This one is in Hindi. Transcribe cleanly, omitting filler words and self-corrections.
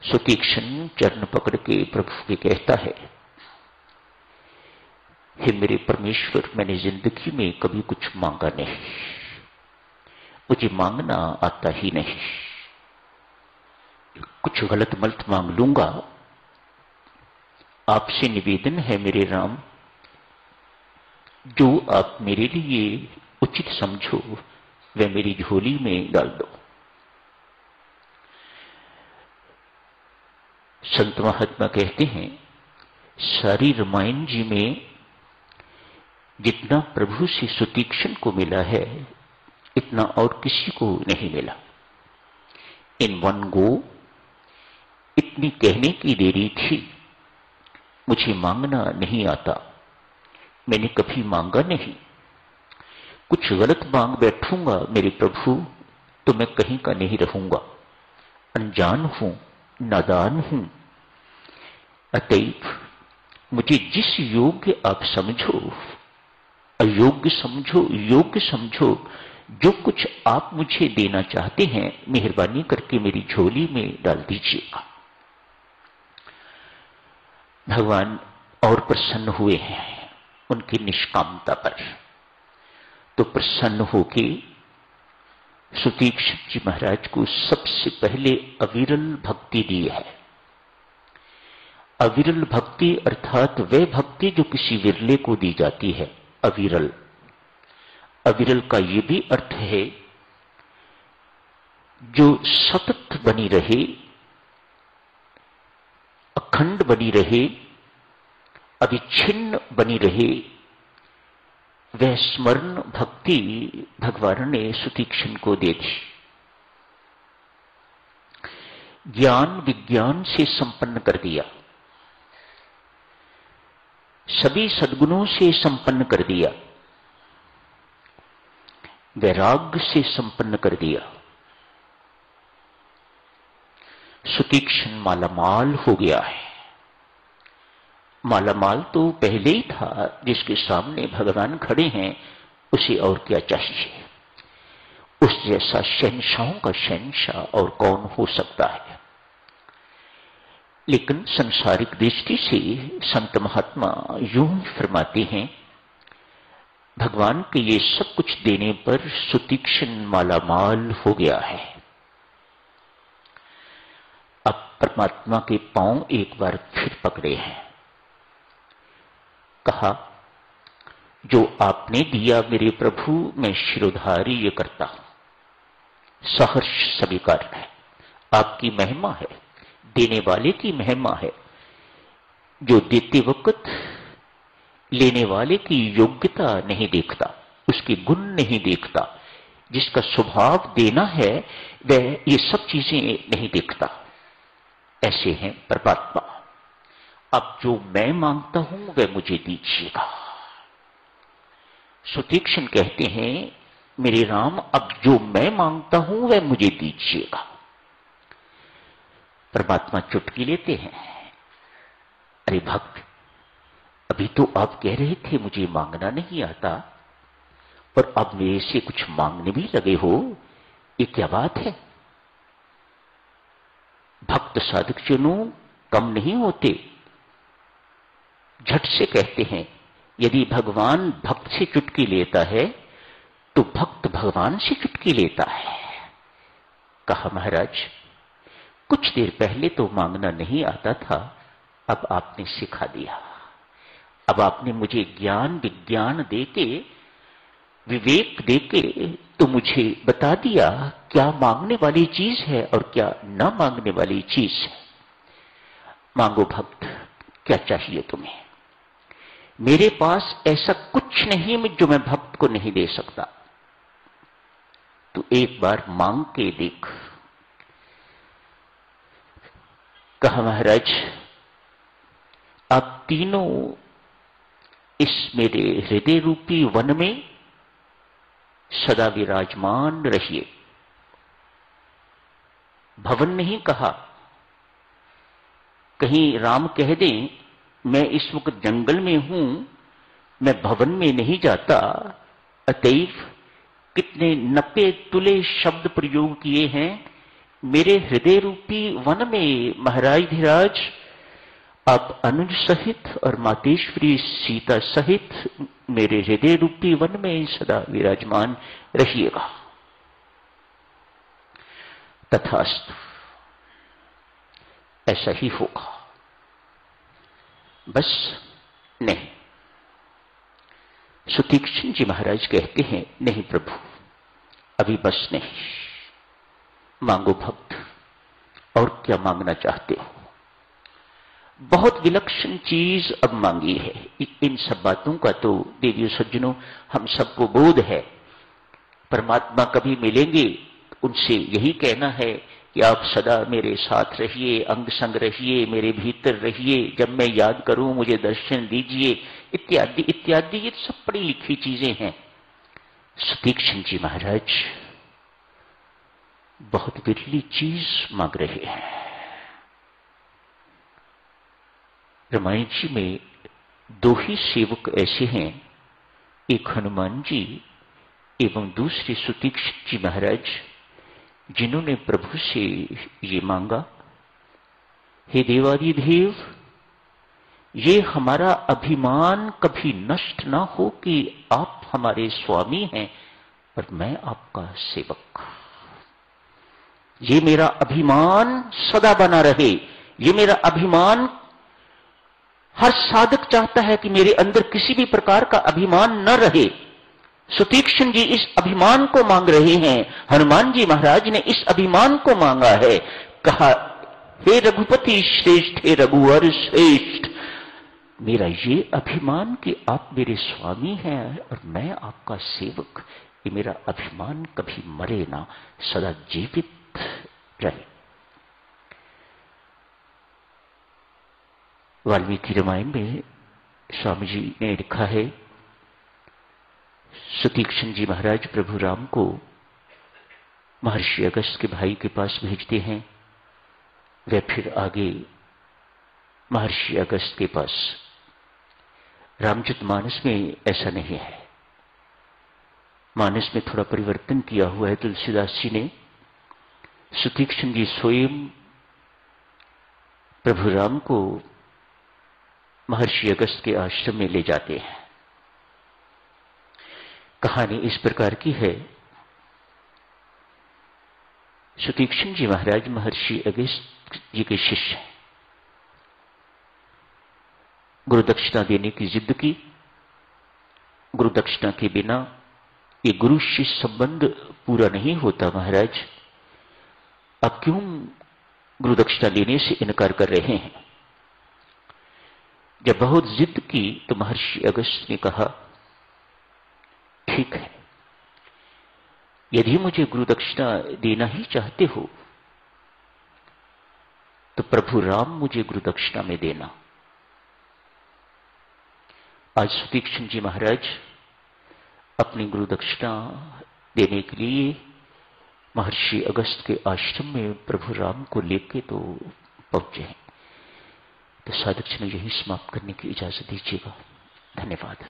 सुतीक्ष्ण चरण पकड़ के प्रभु के कहता है, हे मेरे परमेश्वर, मैंने जिंदगी में कभी कुछ मांगा नहीं, मुझे मांगना आता ही नहीं। कुछ गलत मलत मांग लूंगा। आपसे निवेदन है मेरे राम, जो आप मेरे लिए उचित समझो वह मेरी झोली में डाल दो। संत महात्मा कहते हैं, सारी रामायण जी में जितना प्रभु से सुतीक्ष्ण को मिला है, इतना और किसी को नहीं मिला। इन वन गो इतनी कहने की देरी थी, मुझे मांगना नहीं आता, मैंने कभी मांगा नहीं। कुछ गलत मांग बैठूंगा मेरे प्रभु तो मैं कहीं का नहीं रहूंगा। अनजान हूं, नादान हूं, अतएव मुझे जिस योग्य आप समझो, अयोग्य समझो, योग्य समझो, जो कुछ आप मुझे देना चाहते हैं, मेहरबानी करके मेरी झोली में डाल दीजिएगा। भगवान और प्रसन्न हुए हैं उनकी निष्कामता पर, तो प्रसन्न होके सुतीक्ष्ण जी महाराज को सबसे पहले अविरल भक्ति दी है। अविरल भक्ति अर्थात वह भक्ति जो किसी विरले को दी जाती है, अविरल। अविरल का ये भी अर्थ है जो सतत बनी रहे, अखंड बनी रहे, अविच्छिन्न बनी रहे। वह स्मरण भक्ति भगवान ने सुतीक्ष्ण को दे दी। ज्ञान विज्ञान से संपन्न कर दिया, सभी सद्गुणों से संपन्न कर दिया, वैराग्य से संपन्न कर दिया। सुतीक्ष्ण मालामाल हो गया है। मालामाल तो पहले ही था, जिसके सामने भगवान खड़े हैं, उसे और क्या चाहिए। उस जैसा शहंशाहों का शहंशाह और कौन हो सकता है। लेकिन संसारिक दृष्टि से संत महात्मा यूं ही फरमाते हैं, भगवान के ये सब कुछ देने पर सुतीक्ष्ण मालामाल हो गया है। अब परमात्मा के पांव एक बार फिर पकड़े हैं। कहा, जो आपने दिया मेरे प्रभु, मैं शिरोधार्य करता हूं, सहर्ष स्वीकार है। आपकी महिमा है, देने वाले की महिमा है, जो देते वक्त लेने वाले की योग्यता नहीं देखता, उसके गुण नहीं देखता, जिसका स्वभाव देना है वह ये सब चीजें नहीं देखता। ऐसे हैं परमात्मा। अब जो मैं मांगता हूं वह मुझे दीजिएगा। सुतीक्ष्ण कहते हैं, मेरे राम, अब जो मैं मांगता हूं वह मुझे दीजिएगा। परमात्मा चुटकी लेते हैं, अरे भक्त, अभी तो आप कह रहे थे मुझे मांगना नहीं आता, और अब मेरे से कुछ मांगने भी लगे हो, ये क्या बात है। भक्त साधक जनों कम नहीं होते। झट से कहते हैं, यदि भगवान भक्त से चुटकी लेता है तो भक्त भगवान से चुटकी लेता है। कहा, महाराज, कुछ देर पहले तो मांगना नहीं आता था, अब आपने सिखा दिया। अब आपने मुझे ज्ञान विज्ञान देके, विवेक देके तो मुझे बता दिया क्या मांगने वाली चीज है और क्या न मांगने वाली चीज है। मांगो भक्त, क्या चाहिए तुम्हें। मेरे पास ऐसा कुछ नहीं जो मैं भक्त को नहीं दे सकता। तो एक बार मांग के देख। कहा, महाराज, आप तीनों इस मेरे हृदय रूपी वन में सदा विराजमान रहिए। भवन नहीं कहा, कहीं राम कह दें मैं इस वक्त जंगल में हूं, मैं भवन में नहीं जाता। अतएव कितने नपे तुले शब्द प्रयोग किए हैं, मेरे हृदय रूपी वन में महाराज धीराज आप अनुज सहित और मातेश्वरी सीता सहित मेरे हृदय रूपी वन में सदा विराजमान रहिएगा। तथास्तु, ऐसा ही होगा। बस नहीं। सुतीक्ष्ण जी महाराज कहते हैं, नहीं प्रभु, अभी बस नहीं, मांगो भक्त, और क्या मांगना चाहते हो? बहुत विलक्षण चीज अब मांगी है। इन सब बातों का तो देवियों सज्जनों हम सबको बोध है। परमात्मा कभी मिलेंगे, उनसे यही कहना है कि आप सदा मेरे साथ रहिए, अंग संग रहिए, मेरे भीतर रहिए, जब मैं याद करूं मुझे दर्शन दीजिए, इत्यादि इत्यादि। ये सब पढ़ी लिखी चीजें हैं। सुतीक्ष्ण जी महाराज बहुत बिरली चीज मांग रहे हैं। रामायण जी में दो ही सेवक ऐसे हैं, एक हनुमान जी एवं दूसरे सुतीक्ष्ण जी महाराज, जिन्होंने प्रभु से ये मांगा, हे देवादिदेव, ये हमारा अभिमान कभी नष्ट ना हो कि आप हमारे स्वामी हैं और मैं आपका सेवक। ये मेरा अभिमान सदा बना रहे। ये मेरा अभिमान, हर साधक चाहता है कि मेरे अंदर किसी भी प्रकार का अभिमान न रहे। सुतीक्ष्ण जी इस अभिमान को मांग रहे हैं। हनुमान जी महाराज ने इस अभिमान को मांगा है। कहा, हे रघुपति श्रेष्ठ, हे रघुवर श्रेष्ठ, मेरा ये अभिमान कि आप मेरे स्वामी हैं और मैं आपका सेवक, ये मेरा अभिमान कभी मरे ना, सदा जीवित रहे। वाल्मीकि रामायण में स्वामी जी ने लिखा है, सुतीक्ष्ण जी महाराज प्रभु राम को महर्षि अगस्त के भाई के पास भेजते हैं। वे फिर आगे महर्षि अगस्त के पास। रामचरितमानस में ऐसा नहीं है। मानस में थोड़ा परिवर्तन किया हुआ है तुलसीदास जी ने। सुतीक्ष्ण जी स्वयं प्रभु राम को महर्षि अगस्त के आश्रम में ले जाते हैं। कहानी इस प्रकार की है, सुतीक्ष्ण जी महाराज महर्षि अगस्त जी के शिष्य हैं। गुरु दक्षिणा देने की जिद की। गुरु दक्षिणा के बिना ये गुरु शिष्य संबंध पूरा नहीं होता। महाराज, अब क्यों गुरु दक्षिणा लेने से इनकार कर रहे हैं? जब बहुत जिद की तो महर्षि अगस्त ने कहा, ठीक है, यदि मुझे गुरु दक्षिणा देना ही चाहते हो तो प्रभु राम मुझे गुरु दक्षिणा में देना। आज सुतीक्ष्ण जी महाराज अपनी गुरु दक्षिणा देने के लिए महर्षि अगस्त के आश्रम में प्रभु राम को लेके तो पहुंचे हैं। तो साधक जी ने यही समाप्त करने की इजाजत दीजिएगा। धन्यवाद।